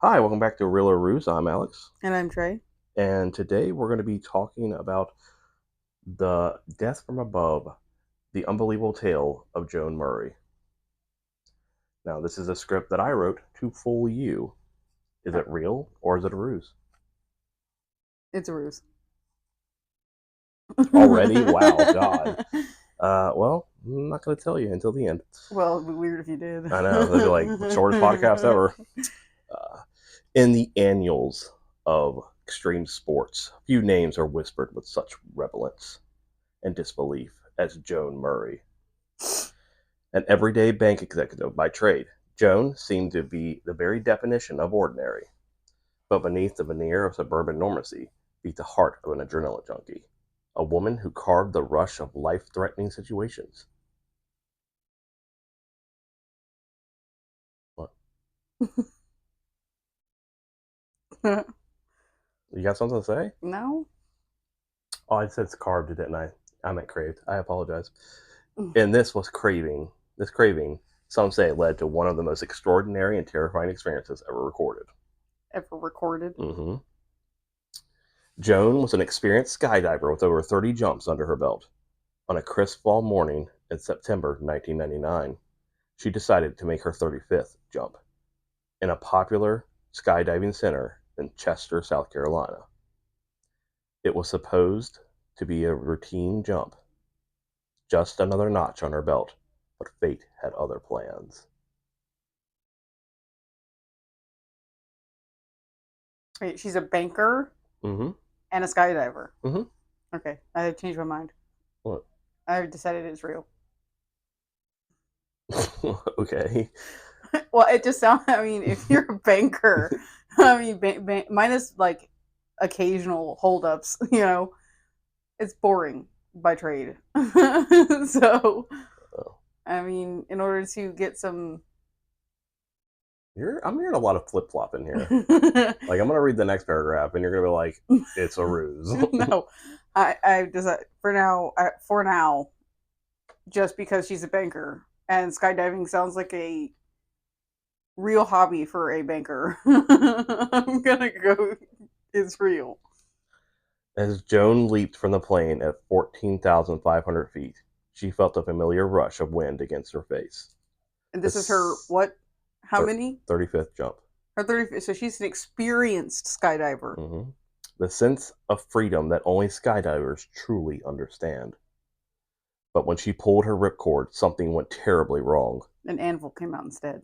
Hi, welcome back to Real or Ruse. I'm Alex, And I'm Trey. and today we're going to be talking about the Death from Above, the unbelievable tale of Joan Murray. Now, this is a script that I wrote to fool you. Is Uh, it real or is it a ruse? It's a ruse. Already? Wow, God. Well, I'm not going to tell you until the end. Well, it'd be weird if you did. I know, it'll be like shortest podcast ever. Uh, in the annals of extreme sports, few names are whispered with such relevance and disbelief as Joan Murray. An everyday bank executive by trade, Joan seemed to be the very definition of ordinary, but beneath the veneer of suburban normancy beat the heart of an adrenaline junkie, a woman who carved the rush of life-threatening situations. What? You got something to say? No? Oh, I said it's carved, didn't I? I meant craved. I apologize. And this craving, some say, led to one of the most extraordinary and terrifying experiences ever recorded. Ever recorded? Mm-hmm. Joan was an experienced skydiver with over 30 jumps under her belt. On a crisp fall morning in September 1999, she decided to make her 35th jump in a popular skydiving center in Chester, South Carolina. It was supposed to be a routine jump, just another notch on her belt, but fate had other plans. Wait, she's a banker Mm-hmm. and a skydiver. Mm-hmm. Okay, I changed my mind. What? I decided it's real. Okay. Well, it just sounds, I mean, if you're a banker, I mean, minus like occasional holdups, it's boring by trade. So, Oh. I mean, in order to get some. I'm hearing a lot of flip flop in here. Like, I'm gonna read the next paragraph, and you're gonna be like, "It's a ruse." No, I just for now, just because she's a banker and skydiving sounds like a real hobby for a banker. I'm gonna go. It's real. As Joan leaped from the plane at 14,500 feet, she felt a familiar rush of wind against her face. And this is her This what? How many? 35th jump. Her 30. So she's an experienced skydiver. Mm-hmm. The sense of freedom that only skydivers truly understand. But when she pulled her ripcord, something went terribly wrong. An anvil came out instead.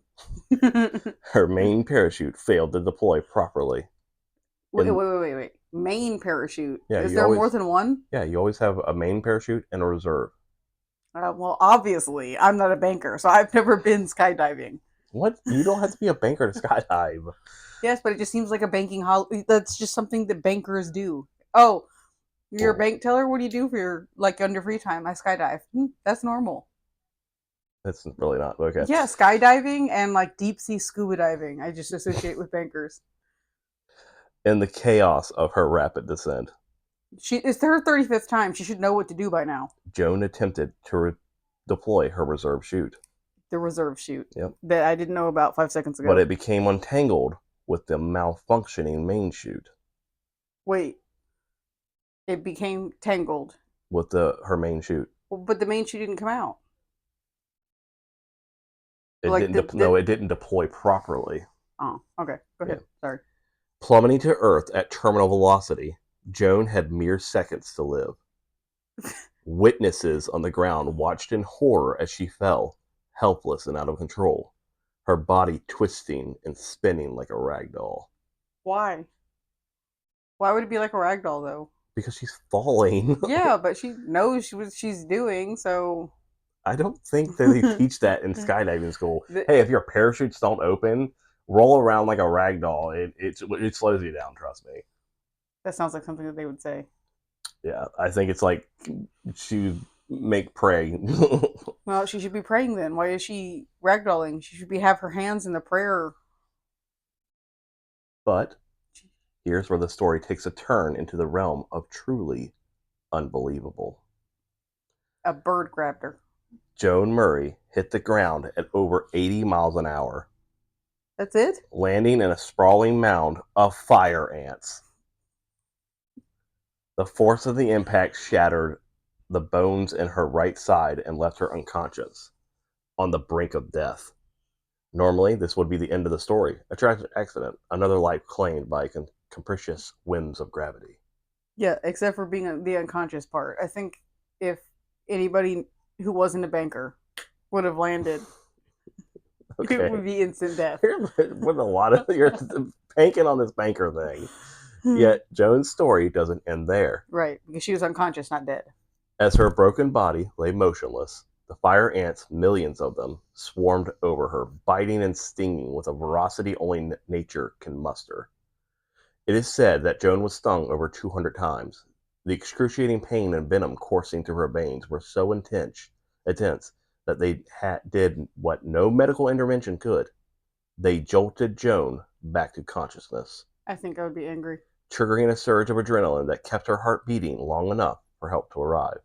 Her main parachute failed to deploy properly. Wait, And wait, wait, wait, wait. Main parachute. yeah, Is you there more always than one? have a main parachute and a reserve. Well, obviously, I'm not a banker, so I've never been skydiving. What? You don't have to be a banker to skydive. Yes, but it just seems like a banking that's just something that bankers do. Oh, you're a Well, bank teller? What do you do for your like on your free time? I skydive. That's normal. that's really not okay. Yeah, skydiving and like deep sea scuba diving. I just associate with bankers. In the chaos of her rapid descent, It's her 35th time. She should know what to do by now. Joan attempted to deploy her reserve chute. The reserve chute Yep. that I didn't know about 5 seconds But ago. it became untangled with the malfunctioning main chute. Wait, it became tangled, With her main chute. but the main chute didn't come out. It Like didn't. No, it didn't deploy properly. Oh, okay. Go Yeah. ahead. Sorry. Plummeting to Earth at terminal velocity, Joan had mere seconds to live. Witnesses on the ground watched in horror as she fell, helpless and out of control, her body twisting and spinning like a rag doll. Why? Why would it be like a rag doll though? Because she's falling. Yeah, but she knows what she's doing, so I don't think that they teach that in the, skydiving school. Hey, if your parachutes don't open, roll around like a rag doll. It slows you down. Trust me. that sounds like something that they would say. Yeah, I think it's like she make pray. Well, she should be praying then. Why is she ragdolling? She should be have her hands in the prayer. But here's where the story takes a turn into the realm of truly unbelievable. A bird grabbed her. Joan Murray hit the ground at over 80 miles an hour. That's it? landing in a sprawling mound of fire ants. The force of the impact shattered the bones in her right side and left her unconscious, on the brink of death. Normally, this would be the end of the story. A tragic accident, another life claimed by capricious whims of gravity. Yeah, except for being the unconscious part. I think if anybody who wasn't a banker would have landed, it Okay. would be instant death. With a lot of you're banking on this banker thing. Yet Joan's story doesn't end there. Right, because she was unconscious, not dead. As her broken body lay motionless, the fire ants, millions of them, swarmed over her, biting and stinging with a ferocity only nature can muster. It is said that Joan was stung over 200 times. The excruciating pain and venom coursing through her veins were so intense that they did what no medical intervention could. They jolted Joan back to consciousness, I think I would be angry. triggering a surge of adrenaline that kept her heart beating long enough for help to arrive.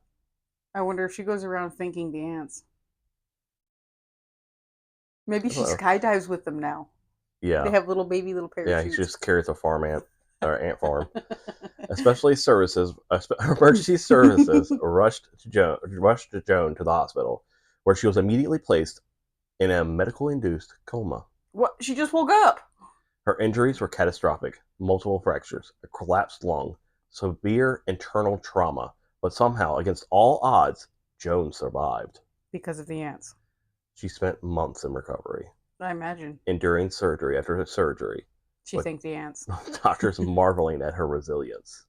I wonder if she goes around thanking the ants. Maybe she Hello. skydives with them now. They Yeah, have little baby little yeah, parachutes. he just carries a farm ant or ant farm. Emergency services rushed Joan to the hospital, where she was immediately placed in a medical-induced coma. What? She just woke up. Her injuries were catastrophic: multiple fractures, a collapsed lung, severe internal trauma. But somehow, against all odds, Joan survived. Because of the ants. She spent months in recovery, I imagine. enduring surgery after surgery, She with thanked the ants. doctors marveling at her resilience.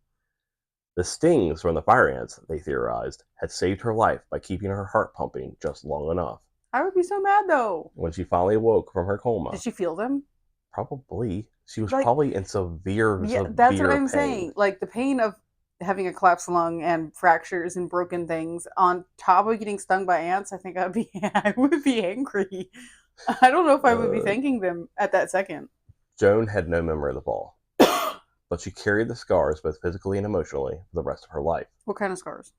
The stings from the fire ants, they theorized, had saved her life by keeping her heart pumping just long enough. I would be so mad though. When she finally woke from her coma, Did she feel them? probably she was Like, probably in severe, yeah, that's what severe I'm pain. saying. Like the pain of having a collapsed lung and fractures and broken things on top of getting stung by ants. I think I would be angry. I don't know if I would be thanking them at that second. Joan had no memory of the fall, but she carried the scars both physically and emotionally for the rest of her life. What kind of scars?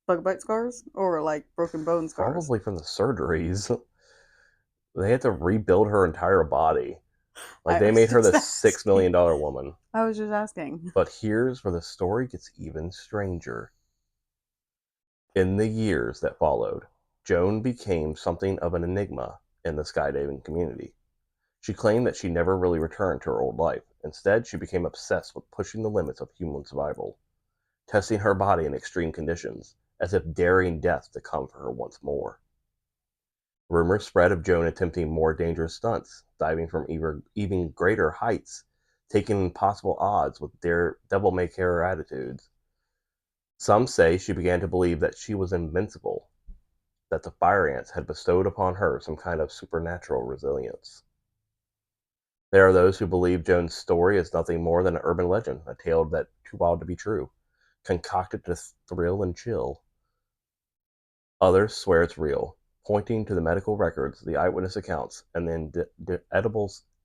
Bug bite scars or like broken bone scars? Probably from the surgeries. They had to rebuild her entire body. Like, they made her the $6 million woman. I was just asking. But here's where the story gets even stranger. In the years that followed, Joan became something of an enigma in the skydiving community. She claimed that she never really returned to her old life. Instead, she became obsessed with pushing the limits of human survival, testing her body in extreme conditions, as if daring death to come for her once more. Rumors spread of Joan attempting more dangerous stunts, diving from even greater heights, taking impossible odds with devil-may-care attitudes. Some say she began to believe that she was invincible, that the fire ants had bestowed upon her some kind of supernatural resilience. There are those who believe Joan's story is nothing more than an urban legend, a tale that too wild to be true, concocted to thrill and chill. Others swear it's real, pointing to the medical records, the eyewitness accounts, and the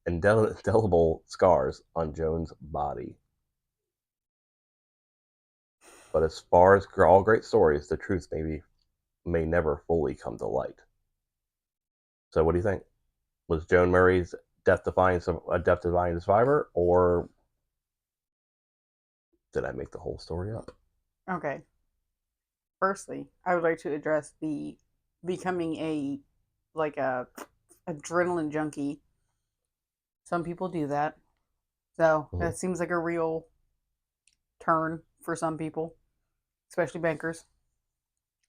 indelible scars on Joan's body. But as far as all great stories, the truth may never fully come to light. So, what do you think? Was Joan Murray's death-defying survivor, or did I make the whole story up? Okay. Firstly, I would like to address the becoming a adrenaline junkie. Some people do that. So that seems like a real turn for some people, especially bankers.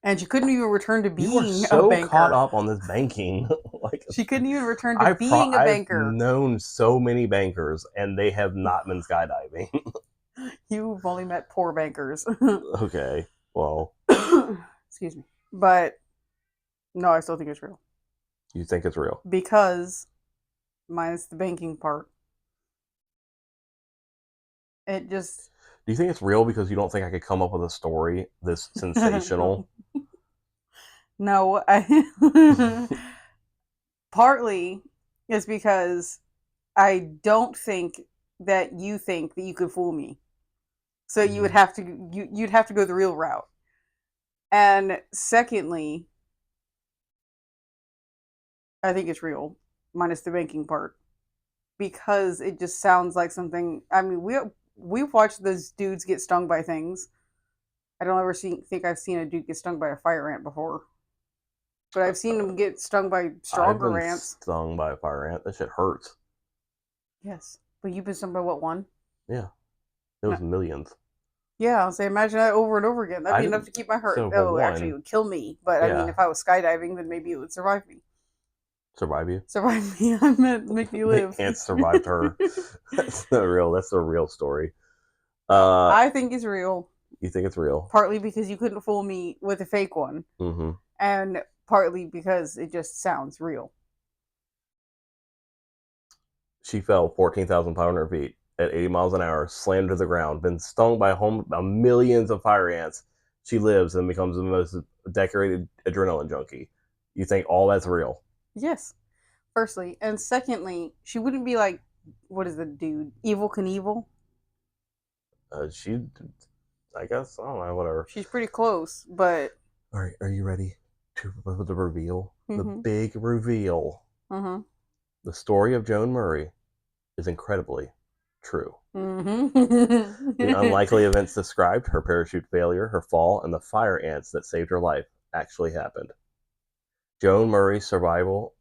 And she couldn't even return to You are being a so banker. caught up on this banking. Like, She couldn't even return to being a banker. I've known so many bankers, and they have not been skydiving. You've only met poor bankers. Okay, well, Excuse me. But no, I still think it's real. you think it's real? Because minus the banking part. It just Do you think it's real because you don't think I could come up with a story this sensational? No, I partly is because I don't think that you think that you could fool me. So you would have to you'd have to go the real route. And secondly, I think it's real, minus the banking part. because it just sounds like something. I mean, we've watched those dudes get stung by things. I don't ever think I've seen a dude get stung by a fire ant before, but I've seen them get stung by I've stronger been ants. stung by a fire ant. That shit hurts. Yes, but you've been stung by what, one? Yeah, it was millions. Yeah, I'll say imagine that over and over again. That'd be enough to keep my heart. So, Oh, for actually, it one, would kill me. But I mean, yeah, if I was skydiving, then maybe it would survive me. survive you. Survive me. I meant make me live. The ants survived her. That's the real story. I think it's real. You think it's real? Partly because you couldn't fool me with a fake one, Mm-hmm. and partly because it just sounds real. She fell 14,500 feet at 80 miles an hour, slammed to the ground, been stung by millions of fire ants. She lives and becomes the most decorated adrenaline junkie. You think all that's real? Yes. Firstly, and secondly, she wouldn't be like, what is the dude? Evil Knievel? I guess, I don't know, whatever. She's pretty close, but. All right, are you ready to the reveal? The Mm-hmm. big reveal. Mm-hmm. The story of Joan Murray is incredibly true. Mm-hmm. The unlikely events described, her parachute failure, her fall, and the fire ants that saved her life, actually happened. Joan Murray's survival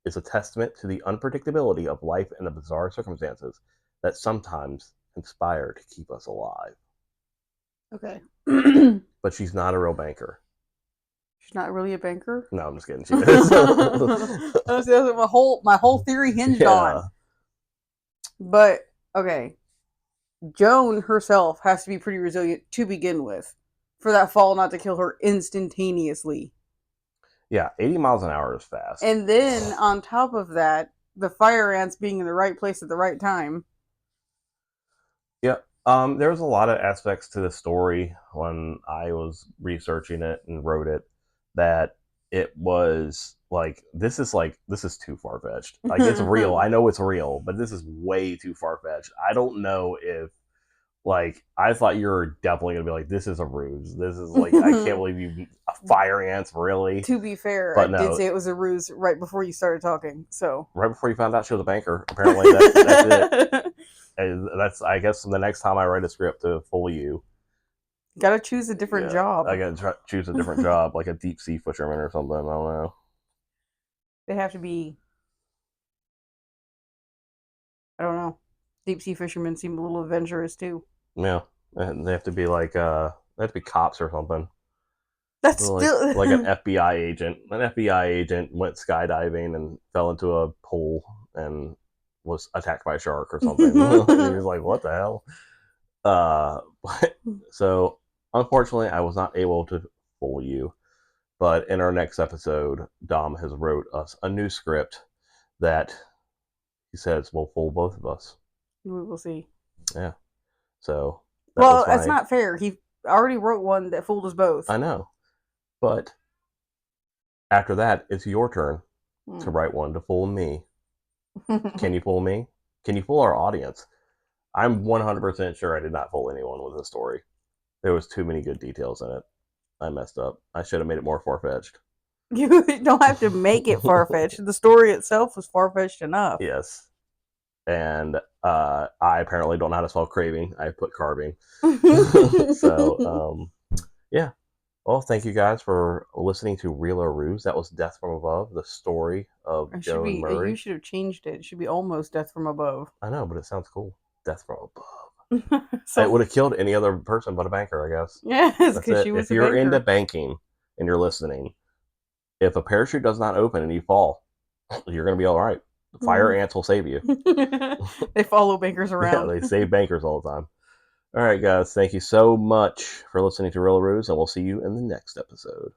is a testament to the unpredictability of life and the bizarre circumstances that sometimes conspire to keep us alive. Okay. But she's not a real banker. She's not really a banker? No, I'm just kidding. She is. That's what my whole theory hinged on. But, okay. Joan herself has to be pretty resilient to begin with for that fall not to kill her instantaneously. Yeah, 80 miles an hour is fast. And then, on top of that, the fire ants being in the right place at the right time. Yeah, there was a lot of aspects to the story when I was researching it and wrote it that it was like this is too far-fetched. Like, it's real. I know it's real, but this is way too far-fetched. I don't know if, like, I thought you were definitely gonna be like, this is a ruse. This is like, I can't believe you fire ants, really. To be fair, but I did say it was a ruse right before you started talking. So right before you found out she was a banker, apparently that's it. And that's, I guess, the next time I write a script to fool you. Gotta choose a different job. I gotta choose a different job, like a deep sea fisherman or something. I don't know. They have to be. I don't know. Deep sea fishermen seem a little adventurous too. Yeah, and they have to be like they have to be cops or something. That's like, still like an FBI agent. An FBI agent went skydiving and fell into a pool and was attacked by a shark or something. He was like, "What the hell?" So unfortunately, I was not able to fool you. But in our next episode, Dom has wrote us a new script that he says will fool both of us. We will see. Yeah. So. Well, that's not fair. He already wrote one that fooled us both. I know. But after that, it's your turn to write one to fool me. Can you fool me? Can you fool our audience? I'm 100% sure I did not fool anyone with this story. There was too many good details in it. I messed up. I should have made it more far-fetched. You don't have to make it far-fetched. The story itself was far-fetched enough. Yes. And I apparently don't know how to spell craving. I put carving. So, yeah. Well, thank you guys for listening to Real or Ruse. That was Death from Above, the story of Joan Murray. You should have changed it. It should be almost Death from Above. I know, but it sounds cool. Death from Above. So, it would have killed any other person but a banker, I guess. Yes, because she was If you're into banking and you're listening, if a parachute does not open and you fall, you're going to be all right. The fire ants will save you. They follow bankers around. Yeah, they save bankers all the time. All right, guys. Thank you so much for listening to Real or Ruse, and we'll see you in the next episode.